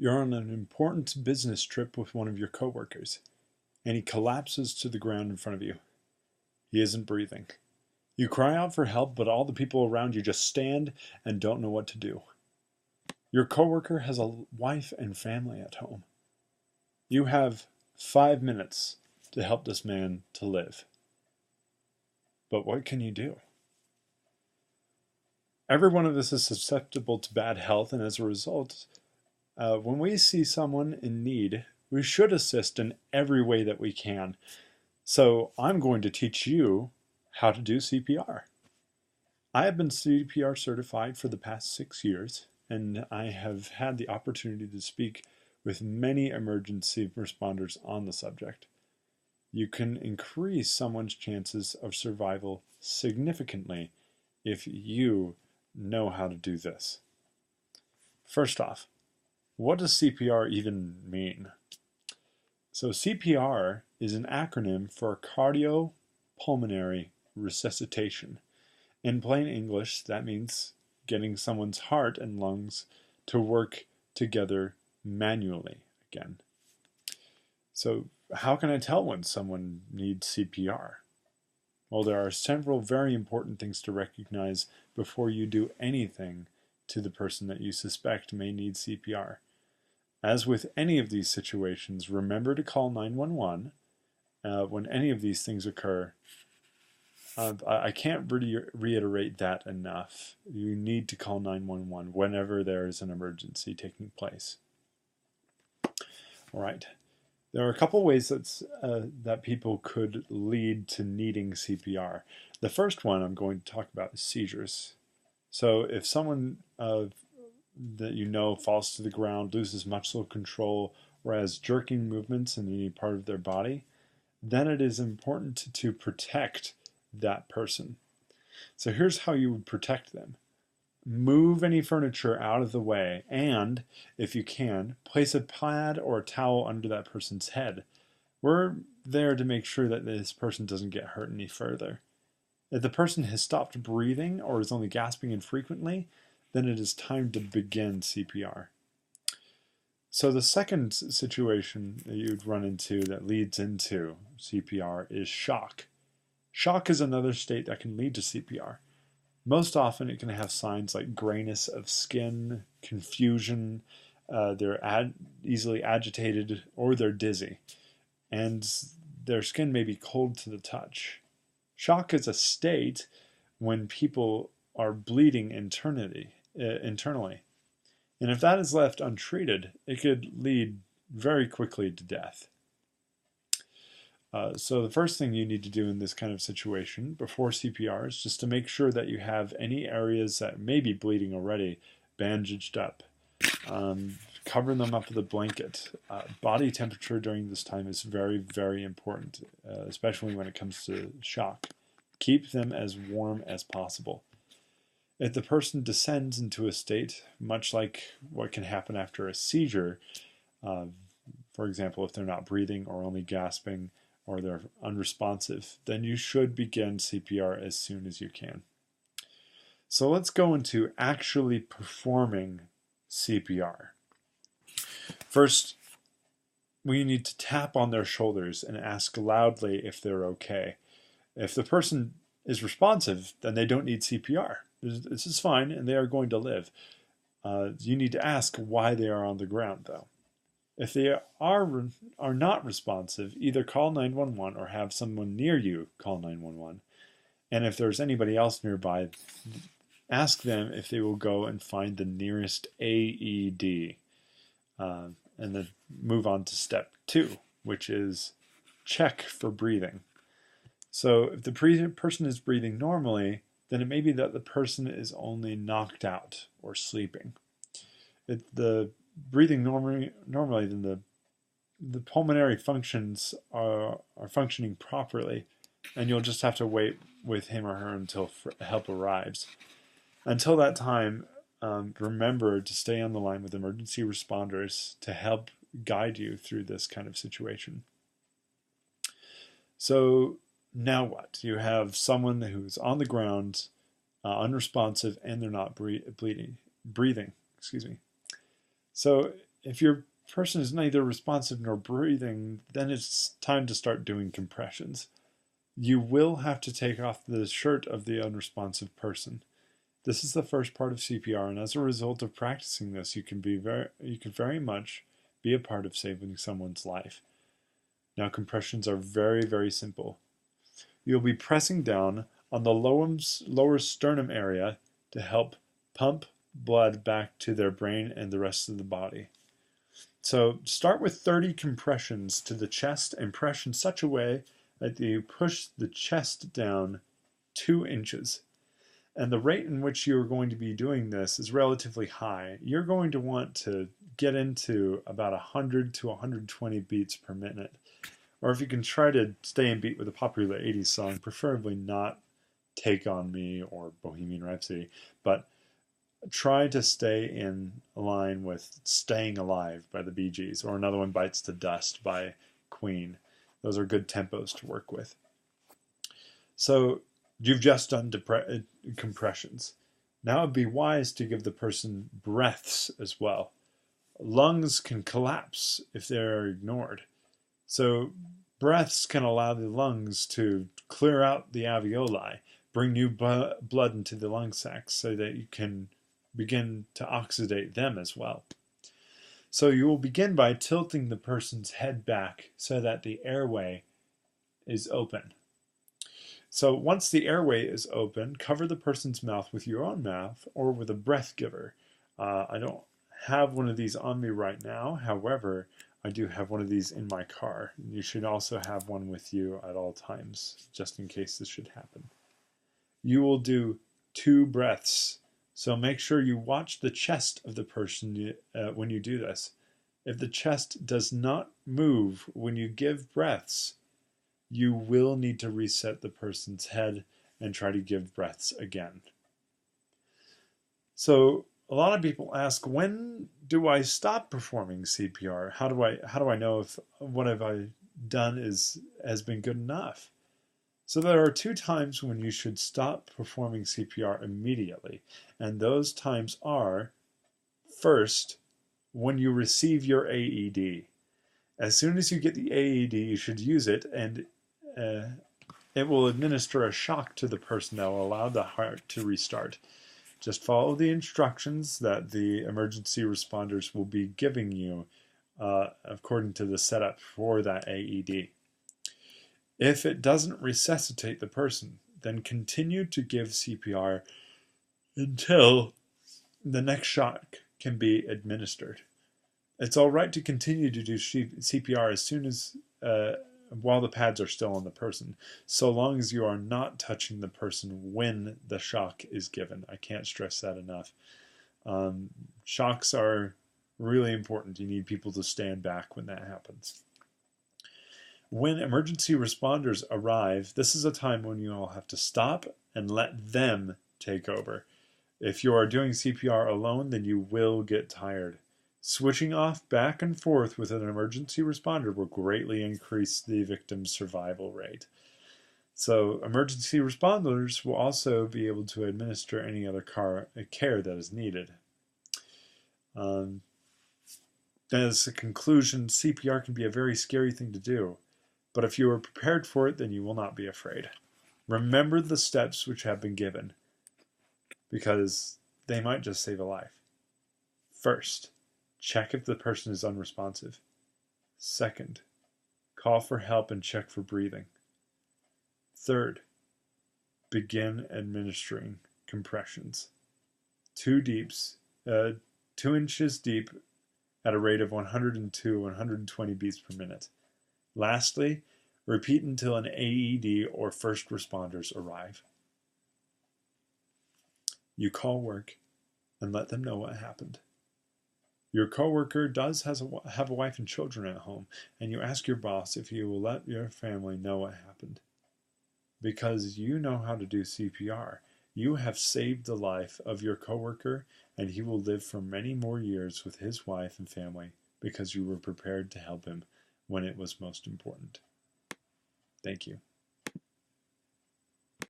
You're on an important business trip with one of your coworkers, and he collapses to the ground in front of you. He isn't breathing. You cry out for help, but all the people around you just stand and don't know what to do. Your coworker has a wife and family at home. You have 5 minutes to help this man to live. But what can you do? Every one of us is susceptible to bad health, and as a result, when we see someone in need, we should assist in every way that we can. So I'm going to teach you how to do CPR. I have been CPR certified for the past 6 years, and I have had the opportunity to speak with many emergency responders on the subject. You can increase someone's chances of survival significantly if you know how to do this. First off, what does CPR even mean? So CPR is an acronym for cardiopulmonary resuscitation. In plain English, that means getting someone's heart and lungs to work together manually again. So how can I tell when someone needs CPR? Well, there are several very important things to recognize before you do anything to the person that you suspect may need CPR. As with any of these situations, remember to call 911 when any of these things occur. I can't reiterate that enough. You need to call 911 whenever there is an emergency taking place. All right. There are a couple ways that people could lead to needing CPR. The first one I'm going to talk about is seizures. So if someone that you know falls to the ground, loses muscle control, or has jerking movements in any part of their body, then it is important to protect that person. So here's how you would protect them. Move any furniture out of the way and, if you can, place a pad or a towel under that person's head. We're there to make sure that this person doesn't get hurt any further. If the person has stopped breathing or is only gasping infrequently, then it is time to begin CPR. So the second situation that you'd run into that leads into CPR is shock. Shock is another state that can lead to CPR. Most often it can have signs like grayness of skin, confusion, they're easily agitated, or they're dizzy, and their skin may be cold to the touch. Shock is a state when people are bleeding internally. And if that is left untreated, it could lead very quickly to death. So the first thing you need to do in this kind of situation before CPR is just to make sure that you have any areas that may be bleeding already bandaged up. Cover them up with a blanket. Body temperature during this time is very, very important, especially when it comes to shock. Keep them as warm as possible. If the person descends into a state, much like what can happen after a seizure, for example, if they're not breathing or only gasping or they're unresponsive, then you should begin CPR as soon as you can. So let's go into actually performing CPR. First, we need to tap on their shoulders and ask loudly if they're okay. If the person is responsive, then they don't need CPR. This is fine, and they are going to live. You need to ask why they are on the ground, though. If they are not responsive, either call 911 or have someone near you call 911. And if there's anybody else nearby, ask them if they will go and find the nearest AED. And then move on to step 2, which is check for breathing. So if the person is breathing normally, then it may be that the person is only knocked out or sleeping. If the breathing normally, then the pulmonary functions are functioning properly, and you'll just have to wait with him or her until help arrives. Until that time, remember to stay on the line with emergency responders to help guide you through this kind of situation. So now what? You have someone who's on the ground, unresponsive, and they're not breathing. So if your person is neither responsive nor breathing, then it's time to start doing compressions. You will have to take off the shirt of the unresponsive person. This is the first part of CPR, and as a result of practicing this, you can very much be a part of saving someone's life. Now, compressions are very, very simple. You'll be pressing down on the lower sternum area to help pump blood back to their brain and the rest of the body. So start with 30 compressions to the chest and press in such a way that you push the chest down 2 inches. And the rate in which you're going to be doing this is relatively high. You're going to want to get into about 100 to 120 beats per minute. Or if you can try to stay in beat with a popular 80s song, preferably not Take On Me or Bohemian Rhapsody, but try to stay in line with Staying Alive by the Bee Gees, or another one, Bites the Dust by Queen. Those are good tempos to work with. So you've just done compressions. Now it'd be wise to give the person breaths as well. Lungs can collapse if they're ignored. So breaths can allow the lungs to clear out the alveoli, bring new blood into the lung sacs so that you can begin to oxidate them as well. So you will begin by tilting the person's head back so that the airway is open. So once the airway is open, cover the person's mouth with your own mouth or with a breath giver. I don't have one of these on me right now. However, I do have one of these in my car. You should also have one with you at all times, just in case this should happen. You will do 2 breaths. So make sure you watch the chest of the person when you do this. If the chest does not move when you give breaths, you will need to reset the person's head and try to give breaths again. So a lot of people ask, when do I stop performing CPR? How do I know if what have I done has been good enough? So there are 2 times when you should stop performing CPR immediately, and those times are, first, when you receive your AED. As soon as you get the AED, you should use it, and it will administer a shock to the person that will allow the heart to restart. Just follow the instructions that the emergency responders will be giving you according to the setup for that AED. If it doesn't resuscitate the person, then continue to give CPR until the next shock can be administered. It's all right to continue to do CPR as soon as while the pads are still on the person, so long as you are not touching the person when the shock is given. I can't stress that enough. Shocks are really important. You need people to stand back when that happens. When emergency responders arrive, this is a time when you all have to stop and let them take over. If you are doing CPR alone, then you will get tired. Switching off back and forth with an emergency responder will greatly increase the victim's survival rate. So emergency responders will also be able to administer any other care that is needed. As a conclusion, CPR can be a very scary thing to do, but if you are prepared for it, then you will not be afraid. Remember the steps which have been given, because they might just save a life. First, check if the person is unresponsive. Second, call for help and check for breathing. Third, begin administering compressions. 2 inches deep at a rate of 102, 120 beats per minute. Lastly, repeat until an AED or first responders arrive. You call work and let them know what happened. Your coworker does have a wife and children at home, and you ask your boss if he will let your family know what happened. Because you know how to do CPR, you have saved the life of your coworker, and he will live for many more years with his wife and family because you were prepared to help him when it was most important. Thank you.